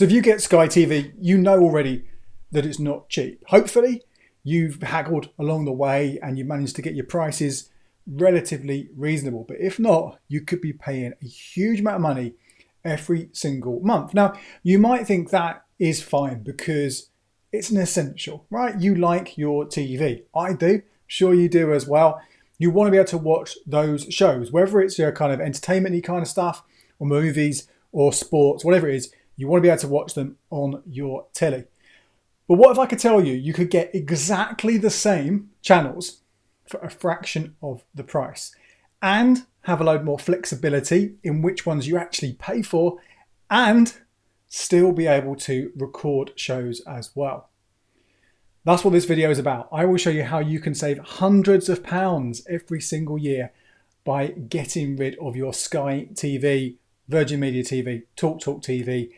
So if you get Sky TV, you know already that it's not cheap. Hopefully you've haggled along the way and you managed to get your prices relatively reasonable. But if not, you could be paying a huge amount of money every single month. Now, you might think that is fine because it's an essential, right? You like your TV. I do. Sure you do as well. You want to be able to watch those shows, whether it's your kind of entertainment-y kind of stuff or movies or sports, whatever it is, you want to be able to watch them on your telly. But what if I could tell you, you could get exactly the same channels for a fraction of the price and have a load more flexibility in which ones you actually pay for and still be able to record shows as well. That's what this video is about. I will show you how you can save hundreds of pounds every single year by getting rid of your Sky TV, Virgin Media TV, TalkTalk TV,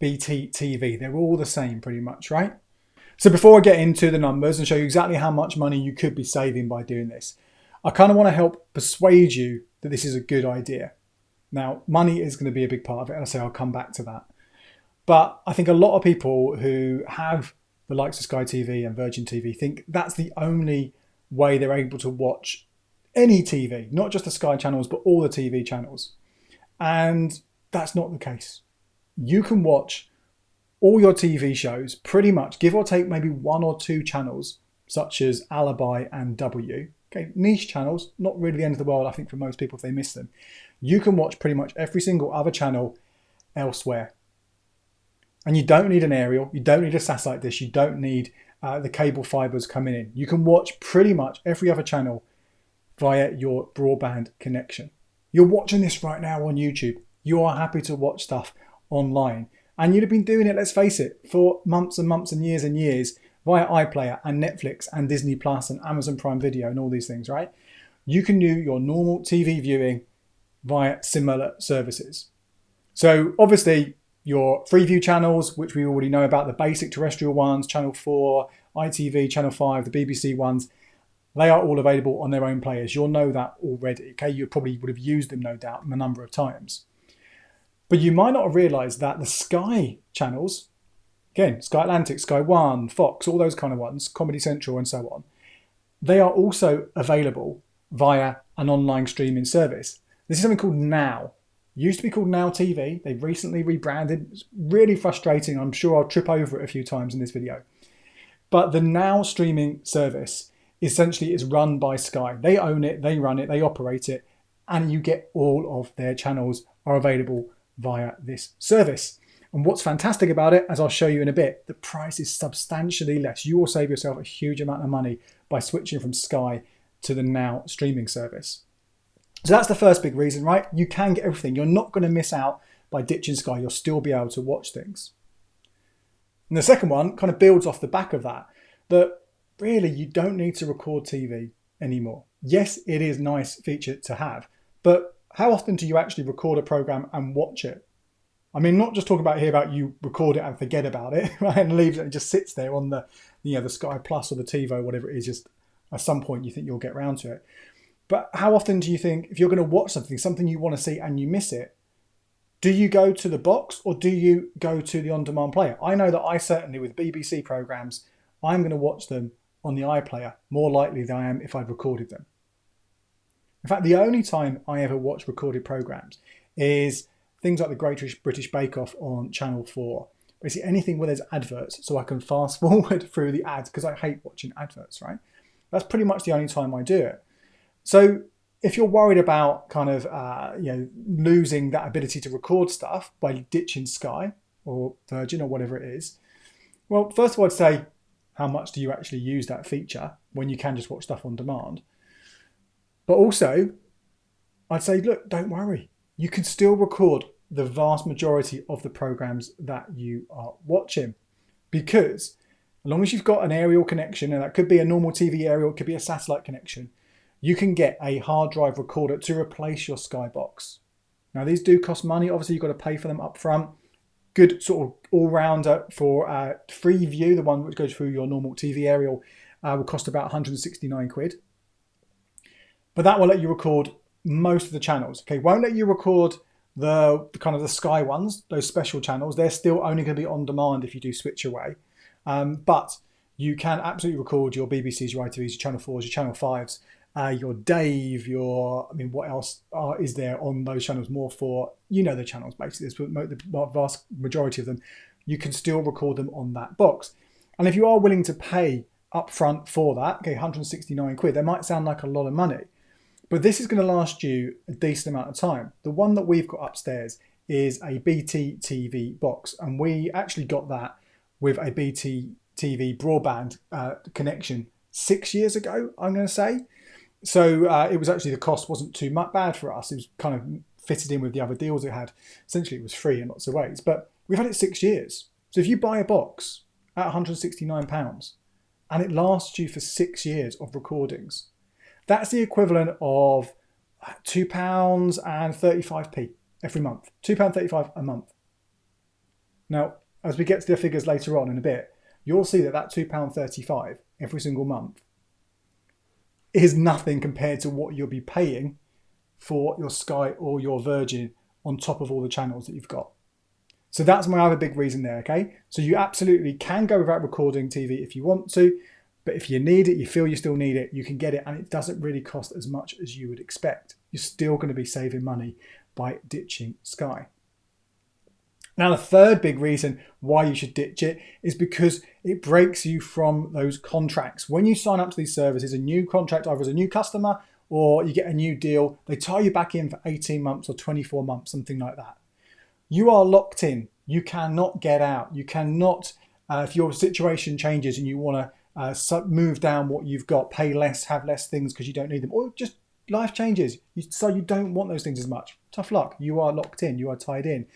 BT TV. They're all the same pretty much, right? So before I get into the numbers and show you exactly how much money you could be saving by doing this, I kind of want to help persuade you that this is a good idea. Now, money is going to be a big part of it, and I say I'll come back to that. But I think a lot of people who have the likes of Sky TV and Virgin TV think that's the only way they're able to watch any TV, not just the Sky channels, but all the TV channels. And that's not the case. You can watch all your TV shows pretty much, give or take maybe one or two channels, such as Alibi and W. Okay, niche channels, not really the end of the world, I think, for most people if they miss them. You can watch pretty much every single other channel elsewhere. And you don't need an aerial, you don't need a satellite dish, you don't need the cable fibers coming in. You can watch pretty much every other channel via your broadband connection. You're watching this right now on YouTube. You are happy to watch stuff online. And you'd have been doing it, let's face it, for months and months and years via iPlayer and Netflix and Disney Plus and Amazon Prime Video and all these things, right? You can do your normal TV viewing via similar services. So obviously your Freeview channels, which we already know about, the basic terrestrial ones, Channel 4, ITV, Channel 5, the BBC ones, they are all available on their own players. You'll know that already, okay? You probably would have used them, no doubt, a number of times. But you might not have realised that the Sky channels, again, Sky Atlantic, Sky One, Fox, all those kind of ones, Comedy Central and so on, they are also available via an online streaming service. This is something called Now. It used to be called Now TV. They've recently rebranded. It's really frustrating. I'm sure I'll trip over it a few times in this video. But the Now streaming service essentially is run by Sky. They own it, they run it, they operate it, and you get all of their channels are available via this service. And what's fantastic about it, as I'll show you in a bit, the price is substantially less. You will save yourself a huge amount of money by switching from Sky to the Now streaming service. So that's the first big reason, right? You can get everything. You're not going to miss out by ditching Sky. You'll still be able to watch things. And the second one kind of builds off the back of that, that really you don't need to record TV anymore. Yes, it is a nice feature to have, but how often do you actually record a program and watch it? I mean, not just talking about here about you record it and forget about it, right, and leave it and just sits there on the, the Sky Plus or the TiVo, whatever it is, just at some point you think you'll get around to it. But how often do you think, if you're going to watch something you want to see and you miss it, do you go to the box or do you go to the on-demand player? I know that I certainly, with BBC programs, I'm going to watch them on the iPlayer more likely than I am if I'd recorded them. In fact, the only time I ever watch recorded programs is things like the Great British Bake Off on Channel 4. Basically anything where there's adverts, so I can fast forward through the ads because I hate watching adverts, right? That's pretty much the only time I do it. So if you're worried about kind of losing that ability to record stuff by ditching Sky or Virgin or whatever it is, well, first of all, I'd say, how much do you actually use that feature when you can just watch stuff on demand? But also, I'd say, look, don't worry. You can still record the vast majority of the programs that you are watching, because as long as you've got an aerial connection, and that could be a normal TV aerial, it could be a satellite connection, you can get a hard drive recorder to replace your Sky box. Now, these do cost money. Obviously, you've got to pay for them up front. Good sort of all-rounder for Freeview, the one which goes through your normal TV aerial, will cost about 169 quid. But that will let you record most of the channels. Okay, won't let you record The kind of the Sky ones, those special channels, they're still only going to be on demand if you do switch away. But you can absolutely record your BBCs, your ITVs, your Channel 4s, your Channel 5s, your Dave, what else is there on those channels? More for, the channels basically, the vast majority of them. You can still record them on that box. And if you are willing to pay upfront for that, okay, 169 quid, that might sound like a lot of money, but this is going to last you a decent amount of time. The one that we've got upstairs is a BT TV box, and we actually got that with a BT TV broadband connection 6 years ago, I'm going to say. So it was actually, the cost wasn't too bad for us. It was kind of fitted in with the other deals it had. Essentially, it was free in lots of ways. But we've had it 6 years. So if you buy a box at £169 and it lasts you for 6 years of recordings, that's the equivalent of £2.35p every month. £2.35 a month. Now, as we get to the figures later on in a bit, you'll see that £2.35 every single month is nothing compared to what you'll be paying for your Sky or your Virgin on top of all the channels that you've got. So that's my other big reason there, okay? So you absolutely can go without recording TV if you want to, but if you need it, you feel you still need it, you can get it, and it doesn't really cost as much as you would expect. You're still going to be saving money by ditching Sky. Now, the third big reason why you should ditch it is because it breaks you from those contracts. When you sign up to these services, a new contract, either as a new customer or you get a new deal, they tie you back in for 18 months or 24 months, something like that. You are locked in. You cannot get out. You cannot, if your situation changes and you want to move down what you've got, pay less, have less things because you don't need them, or just life changes, so you don't want those things as much. Tough luck. You are locked in. You are tied in.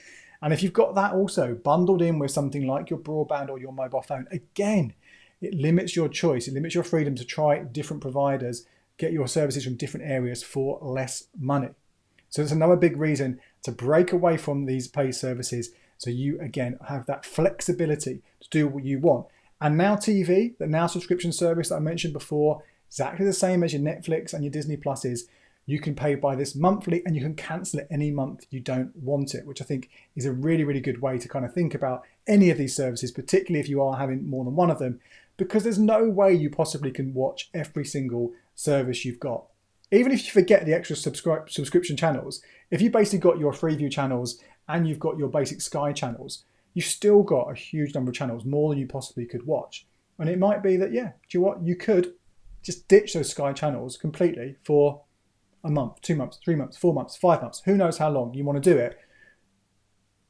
And if you've got that also bundled in with something like your broadband or your mobile phone, again, it limits your choice. It limits your freedom to try different providers, get your services from different areas for less money. So it's another big reason to break away from these paid services, so you, again, have that flexibility to do what you want. And Now TV, the Now subscription service that I mentioned before, exactly the same as your Netflix and your Disney Plus is. You can pay by this monthly, and you can cancel it any month you don't want it, which I think is a really, really good way to kind of think about any of these services, particularly if you are having more than one of them, because there's no way you possibly can watch every single service you've got. Even if you forget the extra subscription channels, if you basically got your Freeview channels and you've got your basic Sky channels, you've still got a huge number of channels, more than you possibly could watch. And it might be that, do you know what? You could just ditch those Sky channels completely for a month, 2 months, 3 months, 4 months, 5 months, who knows how long you want to do it,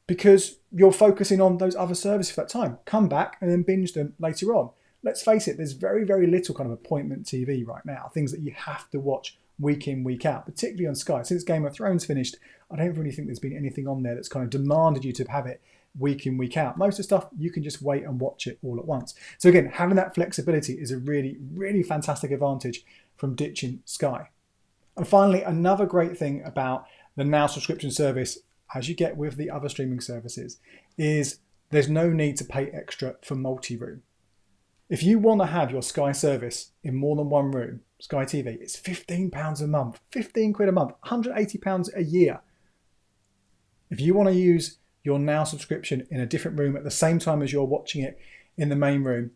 because you're focusing on those other services for that time. Come back and then binge them later on. Let's face it, there's very, very little kind of appointment TV right now, things that you have to watch week in, week out, particularly on Sky. Since Game of Thrones finished, I don't really think there's been anything on there that's kind of demanded you to have it week in, week out. Most of the stuff, you can just wait and watch it all at once. So again, having that flexibility is a really, really fantastic advantage from ditching Sky. And finally, another great thing about the Now subscription service, as you get with the other streaming services, is there's no need to pay extra for multi-room. If you want to have your Sky service in more than one room, Sky TV, it's £15 a month, 15 quid a month, £180 a year. If you want to use your Now subscription in a different room at the same time as you're watching it in the main room,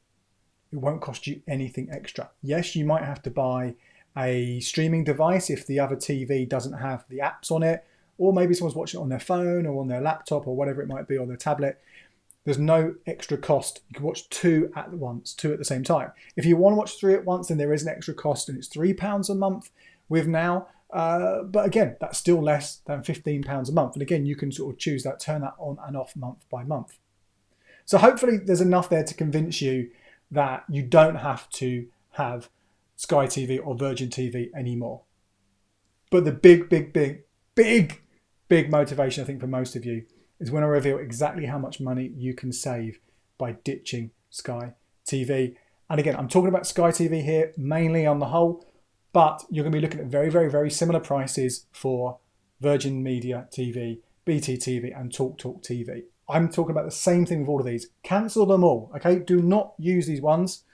it won't cost you anything extra. Yes, you might have to buy a streaming device if the other TV doesn't have the apps on it, or maybe someone's watching it on their phone or on their laptop or whatever it might be, on their tablet. There's no extra cost. You can watch two at once, two at the same time. If you want to watch 3 at once, then there is an extra cost, and it's £3 a month with Now. But again, that's still less than £15 a month. And again, you can sort of choose that, turn that on and off month by month. So hopefully there's enough there to convince you that you don't have to have Sky TV or Virgin TV anymore. But the big motivation, I think, for most of you is when I reveal exactly how much money you can save by ditching Sky TV. And again, I'm talking about Sky TV here mainly on the whole, but you're going to be looking at very, very, very similar prices for Virgin Media TV, BT TV and TalkTalk TV. I'm talking about the same thing with all of these. Cancel them all, okay? Do not use these ones.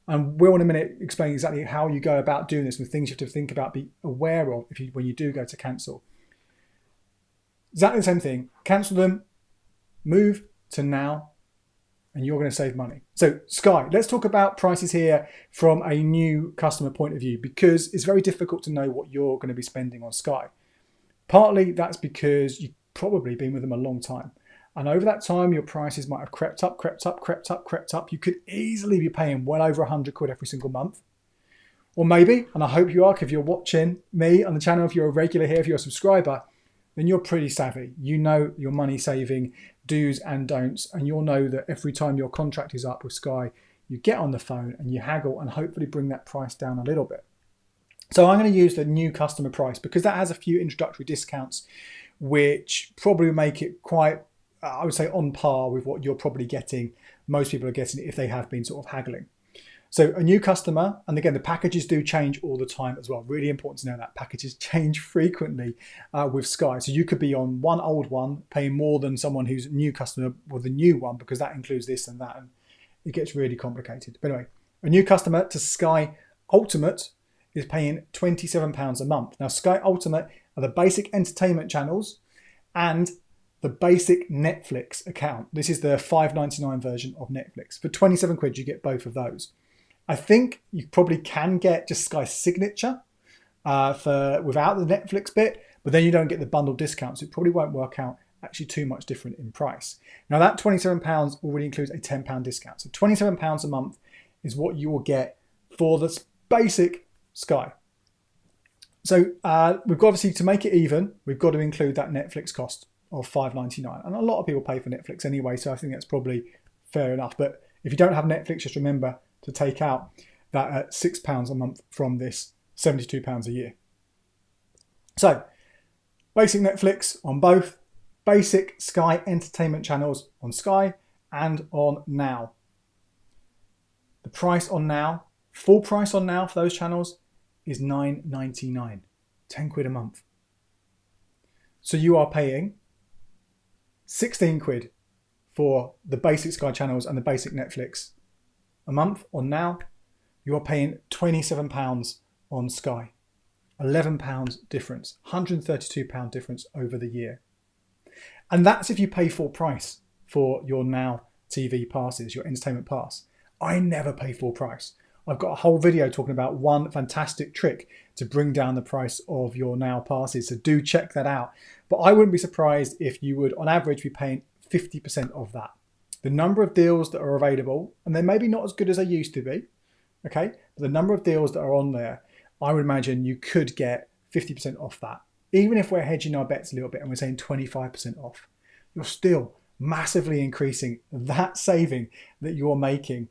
And we'll in a minute explain exactly how you go about doing this and things you have to think about, be aware of when you do go to cancel. Exactly the same thing. Cancel them, move to now, and you're going to save money. So Sky, let's talk about prices here from a new customer point of view, because it's very difficult to know what you're going to be spending on Sky. Partly that's because you've probably been with them a long time. And over that time, your prices might have crept up. You could easily be paying well over 100 quid every single month. Or maybe, and I hope you are, if you're watching me on the channel, if you're a regular here, if you're a subscriber, then you're pretty savvy. You know your money saving do's and don'ts, and you'll know that every time your contract is up with Sky, you get on the phone and you haggle and hopefully bring that price down a little bit. So I'm going to use the new customer price because that has a few introductory discounts, which probably make it quite, I would say, on par with what you're probably getting. Most people are getting if they have been sort of haggling. So a new customer, and again, the packages do change all the time as well. Really important to know that packages change frequently with Sky. So you could be on one old one, paying more than someone who's a new customer with the new one, because that includes this and that, and it gets really complicated. But anyway, a new customer to Sky Ultimate is paying £27 a month. Now, Sky Ultimate are the basic entertainment channels and the basic Netflix account. This is the $5.99 version of Netflix. For 27 quid, you get both of those. I think you probably can get just Sky Signature without the Netflix bit, but then you don't get the bundle discounts. It probably won't work out actually too much different in price. Now that £27 already includes a £10 discount. So £27 a month is what you will get for the basic Sky. So we've got, obviously, to make it even, we've got to include that Netflix cost of $5.99. And a lot of people pay for Netflix anyway, so I think that's probably fair enough. But if you don't have Netflix, just remember to take out that £6 a month from this £72 a year. So basic Netflix on both, basic Sky entertainment channels on Sky and on Now. The price on Now, full price on Now for those channels is £9.99, 10 quid a month. So you are paying 16 quid for the basic Sky channels and the basic Netflix a month on Now. You are paying £27 on Sky. £11 difference, £132 difference over the year. And that's if you pay full price for your Now TV passes, your entertainment pass. I never pay full price. I've got a whole video talking about one fantastic trick to bring down the price of your Now passes, so do check that out. But I wouldn't be surprised if you would, on average, be paying 50% of that. The number of deals that are available, and they're maybe not as good as they used to be, okay? But the number of deals that are on there, I would imagine you could get 50% off that. Even if we're hedging our bets a little bit and we're saying 25% off, you're still massively increasing that saving that you're making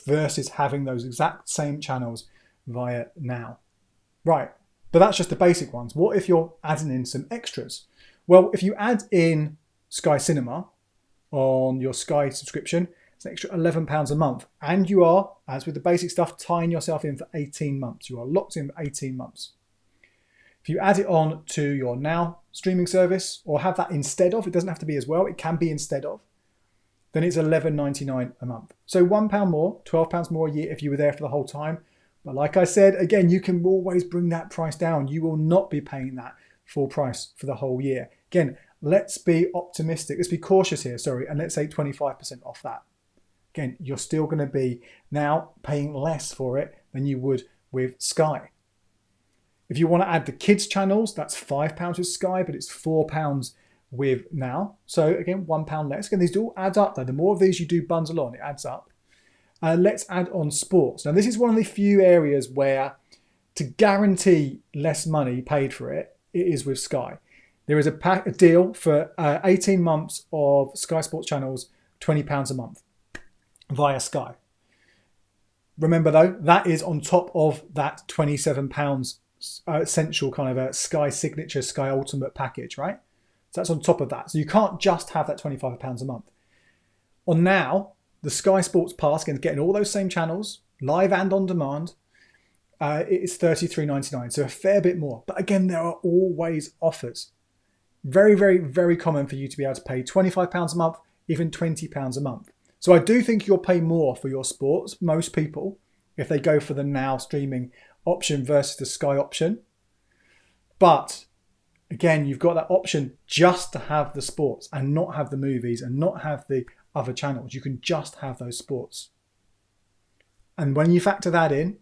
versus having those exact same channels via Now. Right, but that's just the basic ones. What if you're adding in some extras? Well, if you add in Sky Cinema on your Sky subscription, it's an extra £11 a month. And you are, as with the basic stuff, tying yourself in for 18 months. You are locked in for 18 months. If you add it on to your Now streaming service, or have that instead of, it doesn't have to be as well, it can be instead of, then it's £11.99 a month. So £1 more, £12 more a year if you were there for the whole time. But like I said, again, you can always bring that price down. You will not be paying that full price for the whole year. Again, let's be optimistic. Let's be cautious here, sorry, and let's say 25% off that. Again, you're still going to be now paying less for it than you would with Sky. If you want to add the kids channels, that's £5 with Sky, but it's £4 with Now. So again, £1 less. Again, these do all add up though. The more of these you do bundle on, it adds up. Let's add on sports. Now, this is one of the few areas where, to guarantee less money paid for it, it is with Sky. There is a deal for 18 months of Sky Sports channels, £20 a month via Sky. Remember though, that is on top of that £27 essential kind of a Sky Signature, Sky Ultimate package, right? So that's on top of that. So you can't just have that £25 a month. On Now, the Sky Sports Pass, again, getting all those same channels, live and on demand, it's $33.99, so a fair bit more. But again, there are always offers. Very, very, very common for you to be able to pay £25 a month, even £20 a month. So I do think you'll pay more for your sports, most people, if they go for the Now streaming option versus the Sky option. But Again, you've got that option just to have the sports and not have the movies and not have the other channels. You can just have those sports. And when you factor that in,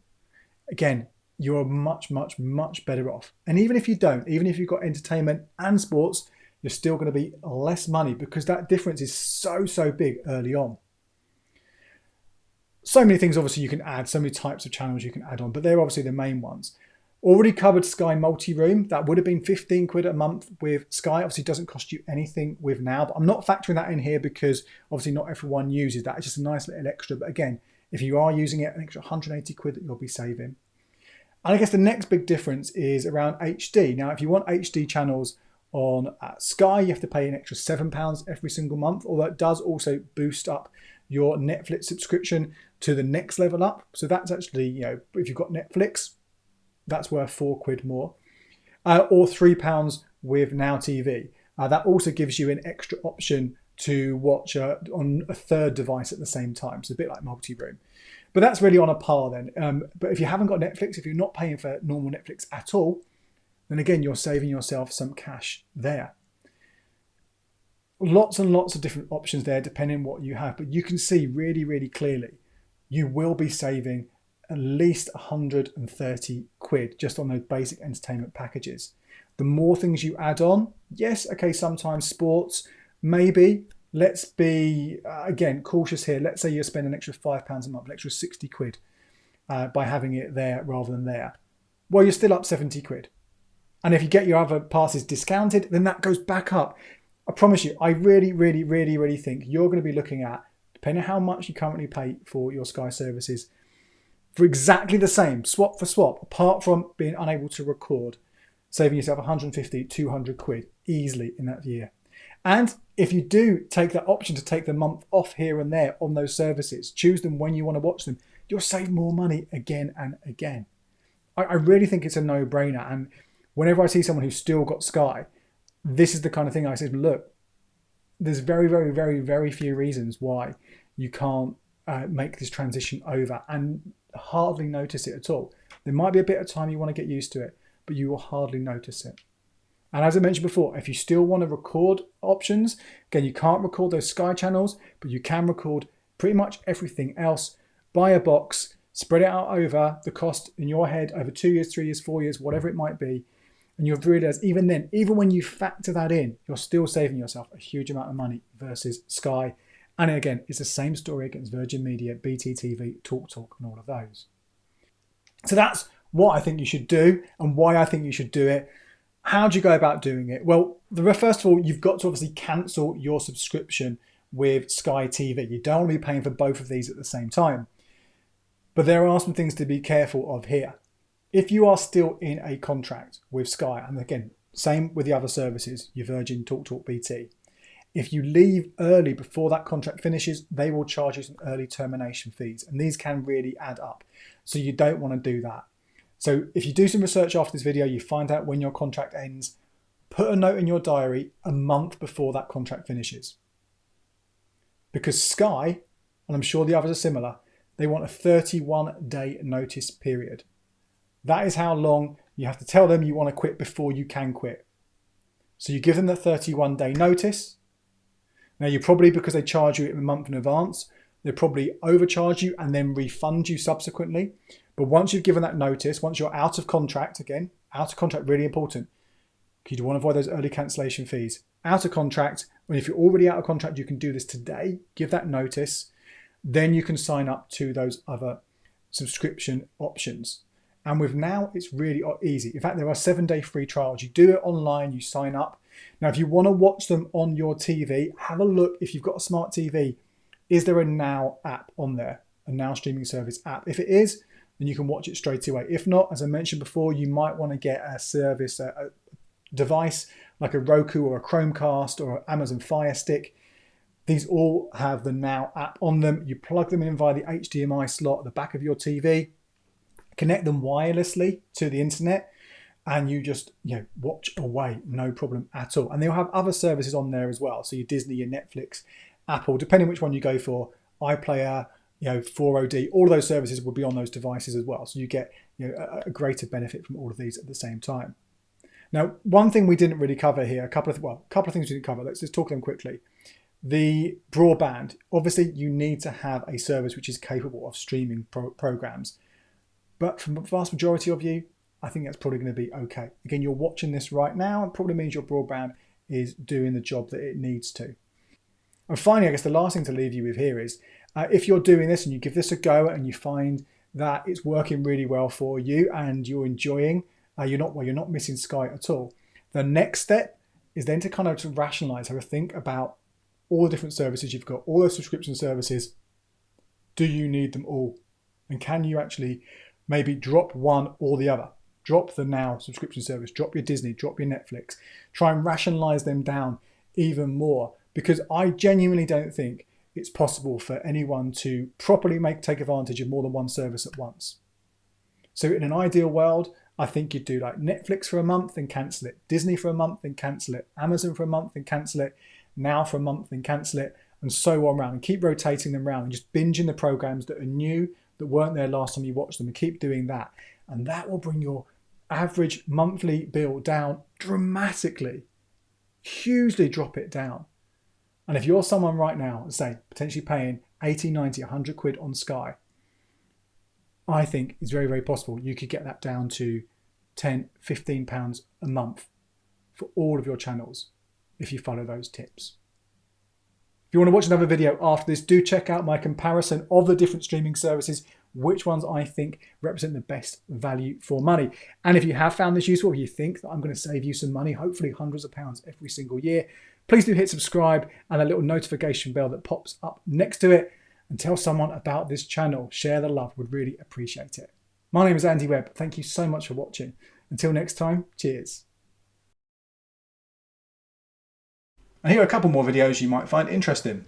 again, you're much, much, much better off. And even if you don't, even if you've got entertainment and sports, you're still going to be less money because that difference is so big early on. So many things obviously you can add, so many types of channels you can add on, but they're obviously the main ones. Already covered Sky multi-room. That would have been 15 quid a month with Sky. Obviously doesn't cost you anything with Now, but I'm not factoring that in here because obviously not everyone uses that. It's just a nice little extra. But again, if you are using it, an extra 180 quid that you'll be saving. And I guess the next big difference is around HD. Now, if you want HD channels on Sky, you have to pay an extra £7 every single month, although it does also boost up your Netflix subscription to the next level up. So that's actually, if you've got Netflix, that's worth 4 quid more. Or £3 with Now TV. That also gives you an extra option to watch on a third device at the same time. So a bit like multi-room. But that's really on a par then. But if you haven't got Netflix, if you're not paying for normal Netflix at all, then again, you're saving yourself some cash there. Lots and lots of different options there depending on what you have. But you can see really, really clearly, you will be saving at least 130 quid just on those basic entertainment packages. The more things you add on, yes, okay, sometimes sports, maybe. Let's be, again, cautious here. Let's say you spend an extra £5 a month, an extra 60 quid by having it there rather than there. Well, you're still up 70 quid. And if you get your other passes discounted, then that goes back up. I promise you, I really, really, really, really think you're going to be looking at, depending on how much you currently pay for your Sky services, for exactly the same, swap for swap, apart from being unable to record, saving yourself 150, 200 quid easily in that year. And if you do take that option to take the month off here and there on those services, choose them when you want to watch them, you'll save more money again and again. I really think it's a no-brainer. And whenever I see someone who's still got Sky, this is the kind of thing I say, look, there's very, very, very, very few reasons why you can't make this transition over and hardly notice it at all. There might be a bit of time you want to get used to it, but you will hardly notice it. And as I mentioned before, if you still want to record options, again, you can't record those Sky channels, but you can record pretty much everything else. Buy a box, spread it out over the cost in your head over 2 years, 3 years, 4 years, whatever it might be. And you'll realize even then, even when you factor that in, you're still saving yourself a huge amount of money versus Sky. And again, it's the same story against Virgin Media, BT TV, TalkTalk, and all of those. So that's what I think you should do and why I think you should do it. How do you go about doing it? Well, first of all, you've got to obviously cancel your subscription with Sky TV. You don't want to be paying for both of these at the same time. But there are some things to be careful of here. If you are still in a contract with Sky, and again, same with the other services, your Virgin, TalkTalk, BT, if you leave early before that contract finishes, they will charge you some early termination fees. And these can really add up. So you don't want to do that. So if you do some research after this video, you find out when your contract ends, put a note in your diary a month before that contract finishes. Because Sky, and I'm sure the others are similar, they want a 31-day notice period. That is how long you have to tell them you want to quit before you can quit. So you give them the 31-day notice. Now you probably, because they charge you a month in advance, they probably overcharge you and then refund you subsequently. But once you've given that notice, once you're out of contract, again, out of contract, really important. You want to avoid those early cancellation fees. Out of contract, when if you're already out of contract, you can do this today, give that notice, then you can sign up to those other subscription options. And with Now, it's really easy. In fact, there are 7-day free trials. You do it online, you sign up. Now, if you want to watch them on your TV, have a look. If you've got a smart TV, is there a Now app on there? A Now streaming service app? If it is, then you can watch it straight away. If not, as I mentioned before, you might want to get a service, a device like a Roku or a Chromecast or an Amazon Fire Stick. These all have the Now app on them. You plug them in via the HDMI slot at the back of your TV, connect them wirelessly to the internet, and you just watch away, no problem at all. And they'll have other services on there as well. So your Disney, your Netflix, Apple, depending which one you go for, iPlayer, 4OD, all of those services will be on those devices as well. So you get a greater benefit from all of these at the same time. Now, one thing we didn't really cover here, a couple of things we didn't cover. Let's just talk them quickly. The broadband, obviously you need to have a service which is capable of streaming programs. But for the vast majority of you, I think that's probably going to be okay. Again, you're watching this right now. It probably means your broadband is doing the job that it needs to. And finally, I guess the last thing to leave you with here is if you're doing this and you give this a go and you find that it's working really well for you and you're enjoying, you're not missing Sky at all. The next step is then to kind of to rationalize, have a think about all the different services you've got, all those subscription services. Do you need them all? And can you actually maybe drop one or the other? Drop the Now subscription service, drop your Disney, drop your Netflix. Try and rationalize them down even more, because I genuinely don't think it's possible for anyone to properly take advantage of more than one service at once. So in an ideal world, I think you'd do like Netflix for a month and cancel it, Disney for a month and cancel it, Amazon for a month and cancel it, Now for a month and cancel it, and so on around, and keep rotating them around and just binging the programs that are new, that weren't there last time you watched them, and keep doing that. And that will bring your average monthly bill down dramatically, hugely drop it down. And if you're someone right now, say, potentially paying 80, 90, 100 quid on Sky, I think it's very, very possible you could get that down to 10, 15 pounds a month for all of your channels if you follow those tips. If you want to watch another video after this, do check out my comparison of the different streaming services, which ones I think represent the best value for money. And if you have found this useful, if you think that I'm going to save you some money, hopefully hundreds of pounds every single year, please do hit subscribe and a little notification bell that pops up next to it, and tell someone about this channel. Share the love, would really appreciate it. My name is Andy Webb. Thank you so much for watching. Until next time, cheers. And here are a couple more videos you might find interesting.